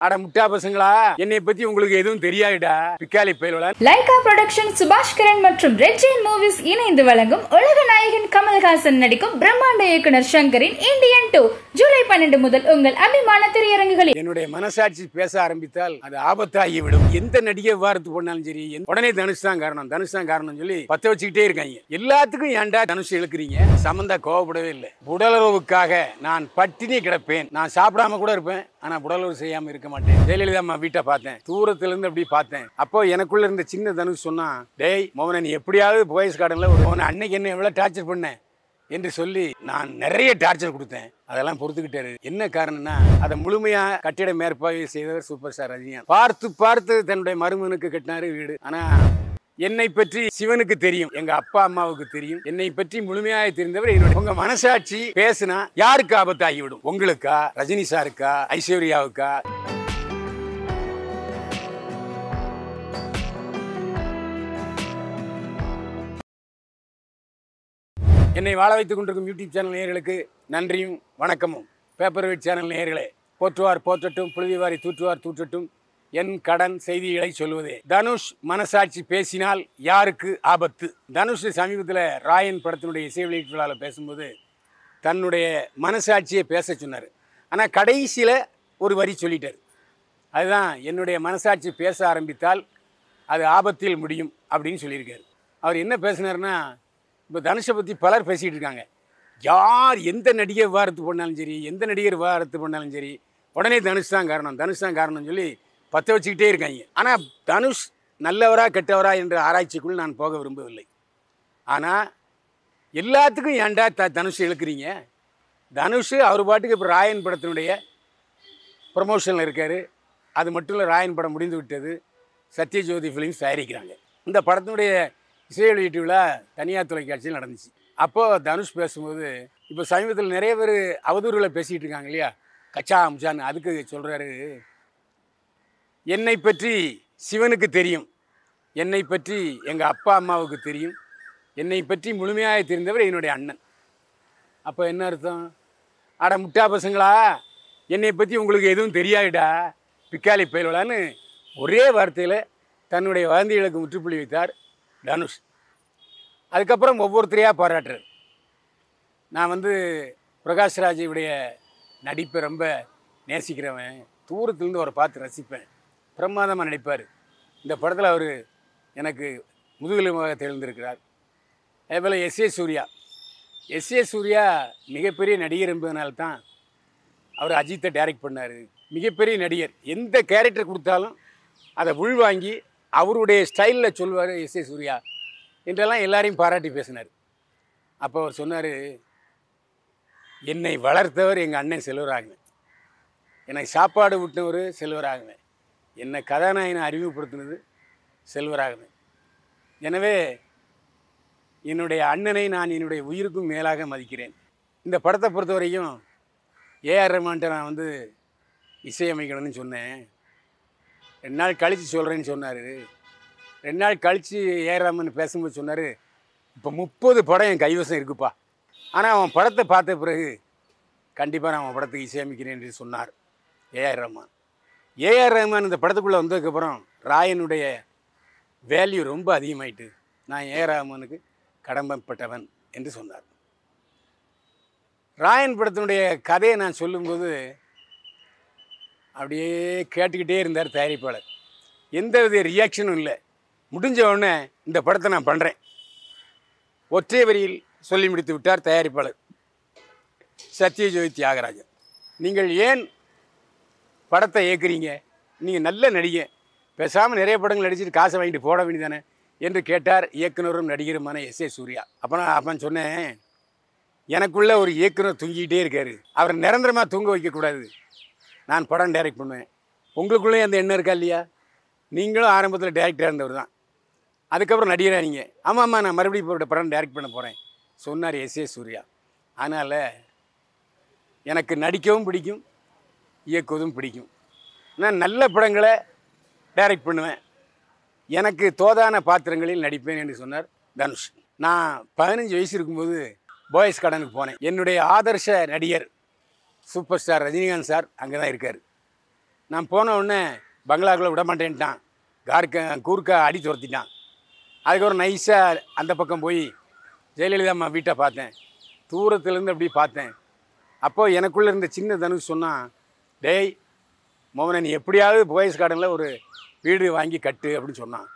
அட முட்டா பசங்களா, என்னை பத்தி உங்களுக்கு எதுவும் தெரியாதுடா பிக்காலி பயலுவலா. லைகா புரொடக்ஷன் சுபாஷ் கரன் மற்றும் ரெட் ஜெயின் மூவிஸ் இணைந்து வழங்கும் உலக நாயகன் கமல்ஹாசன் நடிக்கும் பிரம்மாண்ட இயக்குனர் சங்கரின் இந்தியன் 2 ஜூலை 12 முதல் உங்கள் அபிமான திரையரங்குகளில். என்னுடைய மனசாட்சி பேச ஆரம்பித்தால் அது ஆபத்தாகிவிடும். எந்த நடிகை வாரத்து போனாலும் சரி, உடனே தனுஷ் தான் காரணம் சொல்லி பத்த வச்சுக்கிட்டே இருக்காங்க. எல்லாத்துக்கும் ஏன்டா தனுஷ் இழுக்கிறீங்க? சமந்தா கோவப்படவே இல்லை. உடலுறவுக்காக நான் பட்டினி கிடப்பேன், நான் சாப்பிடாம கூட இருப்பேன், ஆனா உடலுறவு செய்யாம இருக்க மாட்டேன். ஜெயலலிதா அம்மா வீட்டை பார்த்தேன், தூரத்துல இருந்து அப்படி பார்த்தேன். அப்போ எனக்குள்ள இருந்த சின்ன தனுஷ் சொன்னா, டேய் மோகன, நீ எப்படியாவது போயஸ் கார்டன்ல ஒரு அன்னைக்கு என்ன எவ்வளவு டார்ச்சர் பண்ண என்று சொல்லி நான் நிறைய டார்ச்சர் கொடுத்தேன். அதெல்லாம் பொறுத்துக்கிட்டாரு. என்ன காரணம்னா, அதை முழுமையா கட்டிட மேற்பார்வை செய்தவர் சூப்பர் ஸ்டார் ரஜினிகாந்த். பார்த்து பார்த்து தன்னுடைய மருமகனுக்கு கட்டினாரு வீடு. ஆனா என்னை பற்றி சிவனுக்கு தெரியும், எங்க அப்பா அம்மாவுக்கு தெரியும். என்னை பற்றி முழுமையாக தெரிந்தவர் என்னுடைய. உங்க மனசாட்சி பேசுனா யாருக்கு ஆபத்தாகிவிடும்? உங்களுக்கா, ரஜினி சாருக்கா, ஐஸ்வர்யாவுக்கா? என்னை வாழ வைத்துக் கொண்டிருக்கும் யூடியூப் சேனல் நேயர்களுக்கு நன்றியும் வணக்கமும். பேப்பர் வெயிட் சேனல் நேயர்களே, போற்றுவார் போற்றட்டும், புழுதிவாரி தூற்றுவார் தூற்றட்டும், என் கடன் செய்திகளை சொல்வதே. தனுஷ் மனசாட்சி பேசினால் யாருக்கு ஆபத்து? தனுஷ் சமீபத்தில் ராயன் படத்தினுடைய இசை வெளியீட்டு விழாவில் பேசும்போது தன்னுடைய மனசாட்சியை பேச சொன்னார். ஆனால் கடைசியில் ஒரு வரி சொல்லிட்டார். அதுதான், என்னுடைய மனசாட்சி பேச ஆரம்பித்தால் அது ஆபத்தில் முடியும் அப்படின்னு சொல்லியிருக்காரு. அவர் என்ன பேசினார்னா, இப்போ தனுஷை பற்றி பலர் பேசிகிட்டு இருக்காங்க. யார் எந்த நடிகை விவாகரத்து பண்ணாலும் சரி, எந்த நடிகர் விவாகரத்து பண்ணாலும் சரி, உடனே தனுஷ் தான் காரணம் சொல்லி பற்ற வச்சுக்கிட்டே இருக்காங்க. ஆனால் தனுஷ் நல்லவரா கெட்டவரா என்ற ஆராய்ச்சிக்குள் நான் போக விரும்பவில்லை. ஆனால் எல்லாத்துக்கும் ஏன்டா தனுஷ் இழுக்கிறீங்க? தனுஷ் அவர் பாட்டுக்கு இப்போ ராயன் படத்தினுடைய ப்ரமோஷனில் இருக்கார். அது மட்டும் இல்லை, ராயன் படம் முடிந்து விட்டது. சத்யஜோதி ஃபிலிம்ஸ் தயாரிக்கிறாங்க. இந்த படத்தினுடைய இசை வெளியீட்டு விழா தனியார் தொலைக்காட்சியில் நடந்துச்சு. அப்போது தனுஷ் பேசும்போது, இப்போ சமீபத்தில் நிறைய பேர் அவதூறுகளை பேசிகிட்டு இருக்காங்க இல்லையா, கச்சா அம்சான்னு. அதுக்கு சொல்கிறாரு, என்னை பற்றி சிவனுக்கு தெரியும், என்னை பற்றி எங்கள் அப்பா அம்மாவுக்கு தெரியும், என்னை பற்றி முழுமையாக தெரிந்தவர் என்னுடைய அண்ணன். அப்போ என்ன அர்த்தம்? அட முட்டா பசங்களா, என்னை பற்றி உங்களுக்கு எதுவும் தெரியாதுடா பிக்காலி பயலுவலான்னு ஒரே வார்த்தையில் தன்னுடைய வதந்திகளுக்கு முற்றுப்புள்ளி வைத்தார் தனுஷ். அதுக்கப்புறம் ஒவ்வொருத்தரையாக பாராட்டுறார். நான் பிரகாஷ்ராஜுடைய நடிப்பை ரொம்ப நேசிக்கிறவன், தூரத்துலேருந்து அவரை பார்த்து ரசிப்பேன். பிரமாதமாக நடிப்பார். இந்த படத்தில் அவர் எனக்கு முதுகெலும்பாக திகழ்ந்திருக்கிறார். அதேபோல் எஸ்ஏ சூர்யா மிகப்பெரிய நடிகர் என்பதனால்தான் அவர் அஜித்தை டைரக்ட் பண்ணார். மிகப்பெரிய நடிகர், எந்த கேரக்டர் கொடுத்தாலும் அதை உள்வாங்கி அவருடைய ஸ்டைலில் சொல்வார் எஸ்ஏ சூர்யா என்றெல்லாம் எல்லாரையும் பாராட்டி பேசினார். அப்போ அவர் சொன்னார், என்னை வளர்த்தவர் எங்கள் அண்ணன் செல்வராகவன், என்னை சாப்பாடு விட்டவர் செல்வராகவன், என்னை கதாநாயகனை அறிமுகப்படுத்தினது செல்வராகவன். எனவே என்னுடைய அண்ணனை நான் என்னுடைய உயிருக்கும் மேலாக மதிக்கிறேன். இந்த படத்தை பொறுத்த வரைக்கும் ஏஆர் ரஹ்மான்ட்ட நான் இசையமைக்கணும்னு சொன்னேன். 2 நாள் கழித்து சொல்கிறேன்னு சொன்னார். 2 நாள் கழித்து ஏஆர் ரஹ்மான் பேசும்போது சொன்னார், இப்போ 30 படம் என் கைவசம் இருக்குப்பா, ஆனால் அவன் படத்தை பார்த்த பிறகு கண்டிப்பாக நான் அவன் படத்துக்கு இசையமைக்கிறேன் என்று சொன்னார் ஏஆர் ரஹ்மான். ஏஆர் ரஹ்மான் இந்த படத்துக்குள்ளே வந்ததுக்கப்புறம் ராயனுடைய வேல்யூ ரொம்ப அதிகமாயிட்டு, நான் ஏஆர் ரஹ்மானுக்கு கடமைப்பட்டவன் என்று சொன்னார். ராயன் படத்தினுடைய கதையை நான் சொல்லும்போது அப்படியே கேட்டுக்கிட்டே இருந்தார் தயாரிப்பாளர். எந்த வித ரியாக்ஷனும் இல்லை. முடிஞ்ச உடனே இந்த படத்தை நான் பண்ணுறேன் ஒற்றை வரியில் சொல்லி முடித்து விட்டார் தயாரிப்பாளர் சத்யஜோதி தியாகராஜன். நீங்கள் ஏன் படத்தை இயக்குறீங்க? நீங்கள் நல்ல நடிகை, பேசாமல் நிறைய படங்கள் நடிச்சுட்டு காசை வாங்கிட்டு போட வேண்டியதானே என்று கேட்டார் இயக்குனரும் நடிகருமான எஸ்ஏ சூர்யா. அப்போ சொன்னேன், எனக்குள்ளே ஒரு இயக்குனர் தூங்கிக்கிட்டே இருக்கார், அவரை நிரந்தரமாக தூங்க வைக்கக்கூடாது, நான் படம் டைரக்ட் பண்ணுவேன். உங்களுக்குள்ளே அந்த எண்ணம் இருக்கா இல்லையா? நீங்களும் ஆரம்பத்தில் டைரக்டராக இருந்தவர் தான், அதுக்கப்புறம் நடிகராக நீங்கள். ஆமாம், நான் மறுபடியும் படம் டைரக்ட் பண்ண போகிறேன் சொன்னார் எஸ்ஏ சூர்யா. அதனால் எனக்கு நடிக்கவும் பிடிக்கும், இயக்குவதும் பிடிக்கும். நான் நல்ல படங்களை டைரக்ட் பண்ணுவேன், எனக்கு தோதான பாத்திரங்களில் நடிப்பேன் என்று சொன்னார் தனுஷ். நான் 15 வயசு இருக்கும்போது போயஸ் கார்டனுக்கு போனேன். என்னுடைய ஆதர்ஷ நடிகர் சூப்பர் ஸ்டார் ரஜினிகாந்த் சார் அங்கே தான் இருக்கார். நான் போன உடனே பங்களாக்குள்ளே விட மாட்டேன்ட்டான். கூர்க்கா அடி துரத்திட்டான். அதுக்கப்புறம் நைஸாக அந்த பக்கம் போய் ஜெயலலிதா அம்மா வீட்டை பார்த்தேன். தூரத்துலேருந்து அப்படி பார்த்தேன். அப்போது எனக்குள்ளே இருந்த சின்ன தனுஷ் சொன்னான், டேய் மோகனை, நீ எப்படியாவது போயஸ் கார்டனில் ஒரு வீடு வாங்கி கட்டு அப்படின்னு சொன்னான்.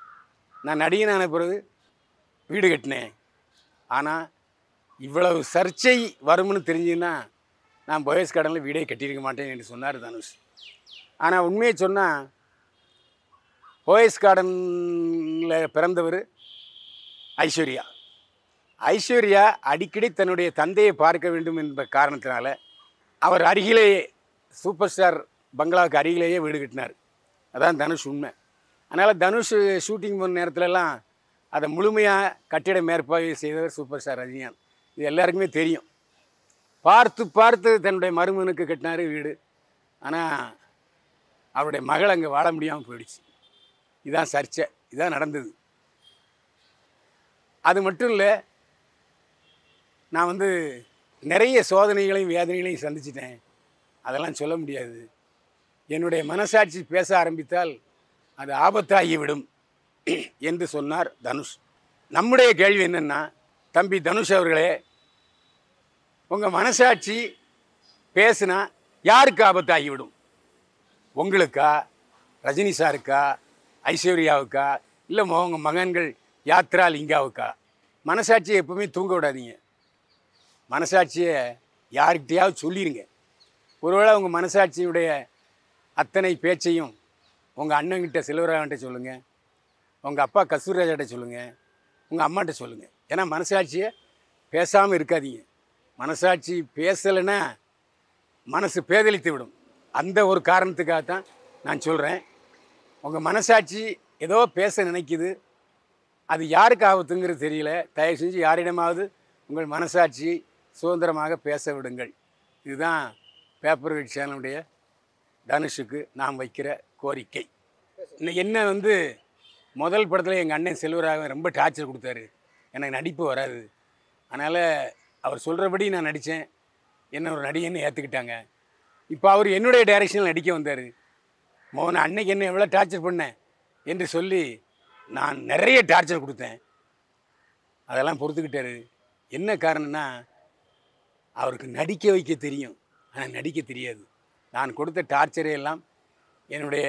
நான் நடிகனான பிறகு வீடு கட்டினேன். ஆனால் இவ்வளவு சர்ச்சை வரும்னு தெரிஞ்சுன்னா நான் போயஸ் கார்டனில் வீடே கட்டியிருக்க மாட்டேன் என்று சொன்னார் தனுஷ். ஆனால் உண்மையை சொன்னால் போயஸ் கார்டனில் பிறந்தவர் ஐஸ்வர்யா. ஐஸ்வர்யா அடிக்கடி தன்னுடைய தந்தையை பார்க்க வேண்டும் என்ற காரணத்தினால அவர் அருகிலேயே சூப்பர் ஸ்டார் பங்களாவுக்கு அருகிலேயே வீடு கட்டினார். அதான் தனுஷ் உண்மை. அதனால் தனுஷ் ஷூட்டிங் போன நேரத்துலலாம் அதை முழுமையாக கட்டிட மேற்பார்வை செய்தவர் சூப்பர் ஸ்டார் ரஜினிகாந்த். இது எல்லாருக்குமே தெரியும். பார்த்து பார்த்து தன்னுடைய மருமகனுக்கு கட்டினார் வீடு. ஆனால் அவருடைய மகள் அங்கே வாழ முடியாமல் போயிடுச்சு. இதுதான் சர்ச்சை, இதுதான் நடந்தது. அது மட்டும் இல்லை, நான் நிறைய சோதனைகளையும் வேதனைகளையும் சந்திச்சிட்டேன். அதெல்லாம் சொல்ல முடியாது. என்னுடைய மனசாட்சி பேச ஆரம்பித்தால் அது ஆபத்தாகிவிடும் என்று சொன்னார் தனுஷ். நம்முடைய கேள்வி என்னென்னா, தம்பி தனுஷ் அவர்களே, உங்கள் மனசாட்சி பேசுனா யாருக்கு ஆபத்தாகிவிடும்? உங்களுக்கா, ரஜினி சாருக்கா, ஐஸ்வர்யாவுக்கா, இல்லை உங்கள் மகன்கள் யாத்ரா லிங்காவுக்கா? மனசாட்சியை எப்பவுமே தூங்க விடாதீங்க. மனசாட்சியை யார்கிட்டையாவது சொல்லிடுங்க. ஒருவேளை உங்கள் மனசாட்சியுடைய அத்தனை பேச்சையும் உங்கள் அண்ணங்கிட்ட செல்வராகன்ட்ட சொல்லுங்கள், உங்கள் அப்பா கஸ்தூரிராஜாட்ட சொல்லுங்கள், உங்கள் அம்மாட்ட சொல்லுங்கள். ஏன்னா மனசாட்சியை பேசாமல் இருக்காதீங்க. மனசாட்சி பேசலைன்னா மனசு பேதலித்து விடும். அந்த ஒரு காரணத்துக்காகத்தான் நான் சொல்கிறேன். உங்கள் மனசாட்சி ஏதோ பேச நினைக்குது, அது யாருக்கு ஆபத்துங்கிறது தெரியல. தயவு செஞ்சு யாரிடமாவது உங்கள் மனசாட்சி சுதந்திரமாக பேச விடுங்கள். இதுதான் பேப்பர் வெயிட் சேனலுடைய தனுஷுக்கு நாம் வைக்கிற கோரிக்கை. இன்னைக்கு என்ன முதல் படத்தில் எங்கள் அண்ணன் செல்வராகவன் ரொம்ப டார்ச்சர் கொடுத்தாரு. எனக்கு நடிப்பு வராது. அதனால் அவர் சொல்கிறபடி நான் நடித்தேன். என்ன ஒரு நடிகன்னு ஏற்றுக்கிட்டாங்க. இப்போ அவர் என்னுடைய டைரக்ஷனில் நடிக்க வந்தார். மோகன், அன்னைக்கு என்ன எவ்வளோ டார்ச்சர் பண்ணேன் என்று சொல்லி நான் நிறைய டார்ச்சர் கொடுத்தேன். அதெல்லாம் பொறுத்துக்கிட்டாரு. என்ன காரணம்னா, அவருக்கு நடிக்க வைக்க தெரியும், ஆனால் நடிக்க தெரியாது. நான் கொடுத்த டார்ச்சரை எல்லாம் என்னுடைய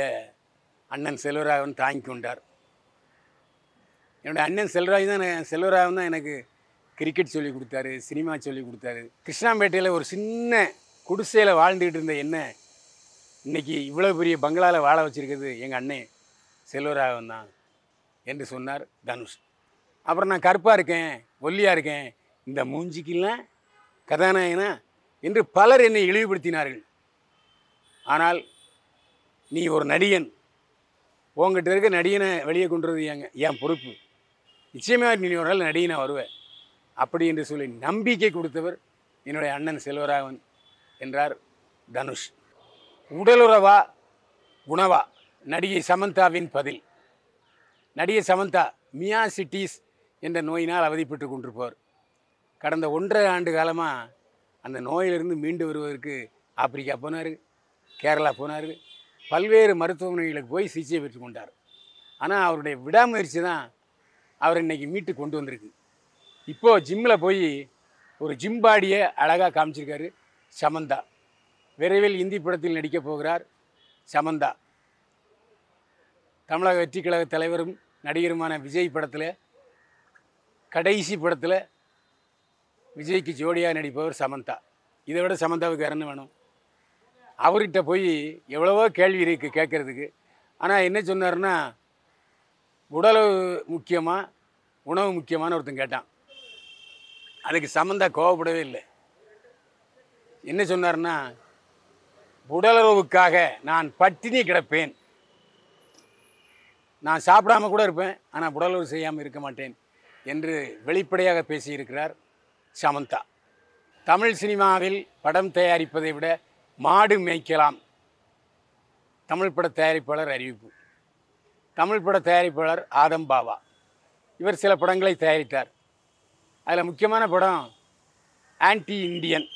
அண்ணன் செல்வராகவன் தாங்கி கொண்டார். என்னுடைய அண்ணன் செல்வராகவன் தான் எனக்கு கிரிக்கெட் சொல்லி கொடுத்தாரு, சினிமா சொல்லி கொடுத்தாரு. கிருஷ்ணாம்பேட்டையில் ஒரு சின்ன குடிசையில் வாழ்ந்துக்கிட்டு இருந்த என்ன இன்றைக்கி இவ்வளோ பெரிய பங்களாவில் வாழ வச்சுருக்கிறது எங்கள் அண்ணன் செல்வராகவன் தான் என்று சொன்னார் தனுஷ். அப்புறம் நான் கருப்பாக இருக்கேன், ஒல்லியாக இருக்கேன், இந்த மூஞ்சிக்கெல்லாம் கதாநாயகனா என்று பலர் என்னை இழிவுபடுத்தினார்கள். ஆனால் நீ ஒரு நடிகன், உங்ககிட்ட இருக்க நடிகனை வெளியே கொண்டு வரது என் பொறுப்பு. நிச்சயமாக நீ ஒரு நாள் நடிகனாக வருவேன் அப்படி என்று சொல்லி நம்பிக்கை கொடுத்தவர் என்னுடைய அண்ணன் செல்வராகவன் என்றார் தனுஷ். உடலுறவா உணவா? நடிகை சமந்தாவின் பதில். நடிகை சமந்தா மியாசிட்டிஸ் என்ற நோயினால் அவதிப்பட்டு கொண்டிருப்பவர். கடந்த 1.5 ஆண்டு காலமாக அந்த நோயிலிருந்து மீண்டு வருவதற்கு ஆப்பிரிக்கா போனார், கேரளா போனார், பல்வேறு மருத்துவமனைகளுக்கு போய் சிகிச்சை பெற்று கொண்டார். ஆனால் அவருடைய விடாமுயற்சி தான் அவர் இன்றைக்கி மீட்டு கொண்டு வந்திருக்கு. இப்போது ஜிம்மில் போய் ஒரு ஜிம் பாடியை அழகாக காமிச்சிருக்காரு சமந்தா. விரைவில் இந்தி படத்தில் நடிக்கப் போகிறார் சமந்தா. தமிழக வெற்றி கழக தலைவரும் நடிகருமான விஜய் படத்தில், கடைசி படத்தில் விஜய்க்கு ஜோடியாக நடிப்பவர் சமந்தா. இதை விட சமந்தாவுக்கு என்ன வேணும்? அவர்கிட்ட போய் எவ்வளவோ கேள்வி இருக்குது கேட்குறதுக்கு. ஆனால் என்ன சொன்னார்னா, உடலுறவு முக்கியமா உணவு முக்கியமானு ஒருத்தன் கேட்டான். அதுக்கு சமந்தா கோவப்படவே இல்லை. என்ன சொன்னார்னா, உடலுறவுக்காக நான் பட்டினி கிடப்பேன், நான் சாப்பிடாம கூட இருப்பேன், ஆனால் உடலுறவு செய்யாமல் இருக்க மாட்டேன் என்று வெளிப்படையாக பேசியிருக்கிறார் சமந்தா. தமிழ் சினிமாவில் படம் தயாரிப்பதை விட மாடு மேய்க்கலாம். தமிழ் பட தயாரிப்பாளர் அறிவிப்பு. தமிழ் பட தயாரிப்பாளர் ஆதம் பாவா. இவர் சில படங்களை தயாரித்தார். அதில் முக்கியமான படம் ஆன்டி இண்டியன்.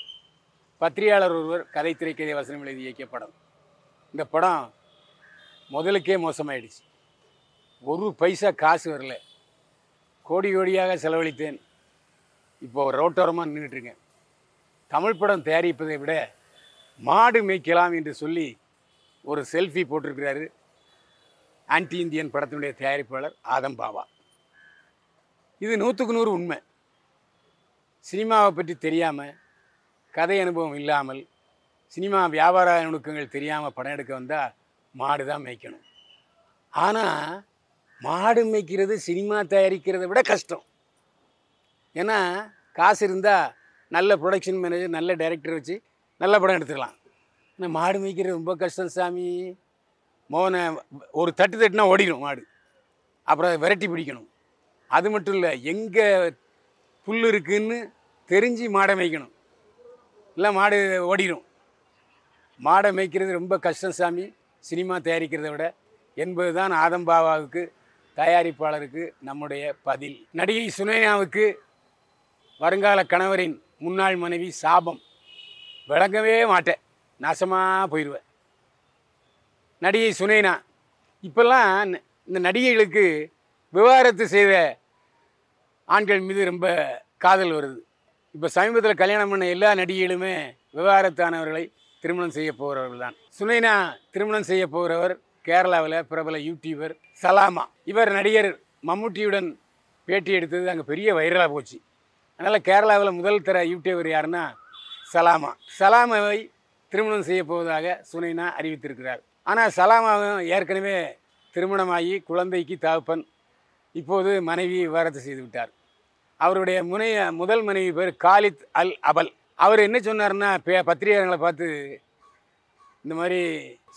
பத்திரிகையாளர் ஒருவர் கதை திரைக்கதை வசனம் எழுதி இயக்கிய படம். இந்த படம் முதலுக்கே மோசமாயிடுச்சு. ஒரு பைசா காசு வரல. கோடி கோடியாக செலவழித்தேன். இப்போது ரோட்டோரமாக நின்றுட்டுருக்கேன். தமிழ் படம் தயாரிப்பதை விட மாடு மேய்க்கலாம் என்று சொல்லி ஒரு செல்ஃபி போட்டிருக்கிறாரு ஆன்டி இந்தியன் படத்தினுடைய தயாரிப்பாளர் ஆதம் பாவா. இது 100க்கு 100 உண்மை. சினிமாவை பற்றி தெரியாமல், கதை அனுபவம் இல்லாமல், சினிமா வியாபார நுணுக்கங்கள் தெரியாமல் படம் எடுக்க வந்தால் மாடு தான் மேய்க்கணும். ஆனால் மாடு மேய்க்கிறது சினிமா தயாரிக்கிறத விட கஷ்டம். ஏன்னா காசு இருந்தால் நல்ல ப்ரொடக்ஷன் மேனேஜர், நல்ல டைரக்டர் வச்சு நல்ல படம் எடுத்துக்கலாம். ஆனால் மாடு மேய்க்கிறது ரொம்ப கஷ்டம் சாமி. மோனை ஒரு தட்டு தட்டுனா ஓடிடும் மாடு. அப்புறம் அதை விரட்டி பிடிக்கணும். அது மட்டும் இல்லை, எங்கே புல் இருக்குதுன்னு தெரிஞ்சு மாடை மேய்க்கணும். இல்லை மாடு ஓடிடும். மாடை மேய்க்கிறது ரொம்ப கஷ்டம் சாமி சினிமா தயாரிக்கிறத விட என்பது தான் ஆதம் பாவாவுக்கு, தயாரிப்பாளருக்கு நம்முடைய பதில். நடிகை சுனைனாவுக்கு வருங்கால கணவரின் முன்னாள் மனைவி சாபம். விளங்கவே மாட்டேன், நாசமாக போயிடுவேன். நடிகை சுனைனா இப்போல்லாம் இந்த நடிகைகளுக்கு விவாகரத்து செய்த ஆண்கள் மீது ரொம்ப காதல் வருது. இப்போ சமீபத்தில் கல்யாணம் பண்ண எல்லா நடிகைகளுமே விவாகரத்தானவர்களை திருமணம் செய்ய போகிறவர்கள் தான். சுனைனா திருமணம் செய்ய போகிறவர் கேரளாவில் பிரபல யூடியூபர் சலாமா. இவர் நடிகர் மம்முட்டியுடன் பேட்டி எடுத்தது அங்கே பெரிய வைரலாக போச்சு. அதனால் கேரளாவில் முதல் தர யூடியூபர் யாருன்னா சலாமா. சலாமாவை திருமணம் செய்ய போவதாக சுனைனா அறிவித்திருக்கிறார். ஆனால் சலாமாவும் ஏற்கனவே திருமணமாகி குழந்தைக்கு தகப்பன். இப்போது மனைவி விவாகரத்து செய்து விட்டார். அவருடைய முதல் மனைவி பேர் காலித் அல் அபல். அவர் என்ன சொன்னார்னா, பத்திரிகையாளர்களை பார்த்து, இந்த மாதிரி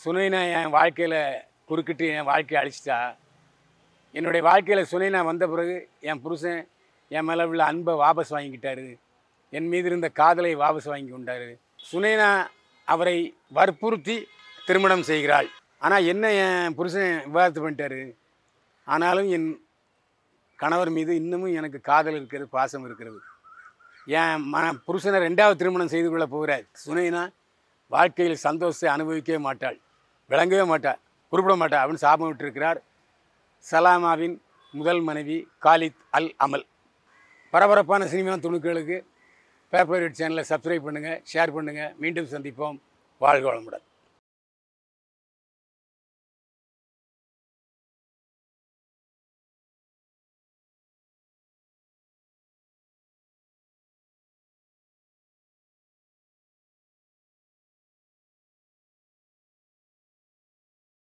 சுனைனா என் வாழ்க்கையில் குறுக்கிட்டு என் வாழ்க்கையை அழிச்சிட்டா. என்னுடைய வாழ்க்கையில் சுனைனா வந்த பிறகு என் புருஷன் என் மேலே உள்ள அன்பை வாபஸ் வாங்கிக்கிட்டாரு. என் மீது இருந்த காதலை வாபஸ் வாங்கி கொண்டார். சுனைனா அவரை வற்புறுத்தி திருமணம் செய்கிறாள். ஆனால் என்ன, என் புருஷன் விவாகரத்து பண்ணிட்டாரு. ஆனாலும் என் கணவர் மீது இன்னமும் எனக்கு காதல் இருக்கிறது, பாசம் இருக்கிறது. என் புருஷனை 2வது திருமணம் செய்து கொள்ள போகிறார். சுனைனா வாழ்க்கையில் சந்தோஷத்தை அனுபவிக்கவே மாட்டாள், விளங்கவே மாட்டாள், குறிப்பிட மாட்டாள் அப்படின்னு சாபம் விட்டிருக்கிறார் சலாமாவின் முதல் மனைவி காலித் அல் அமல். பரபரப்பான சினிமா துணுக்குகளுக்கு பேப்பர் சேனலை சப்ஸ்கிரைப் பண்ணுங்கள், ஷேர் பண்ணுங்கள். மீண்டும் சந்திப்போம். வாழ்க வளமுடன்.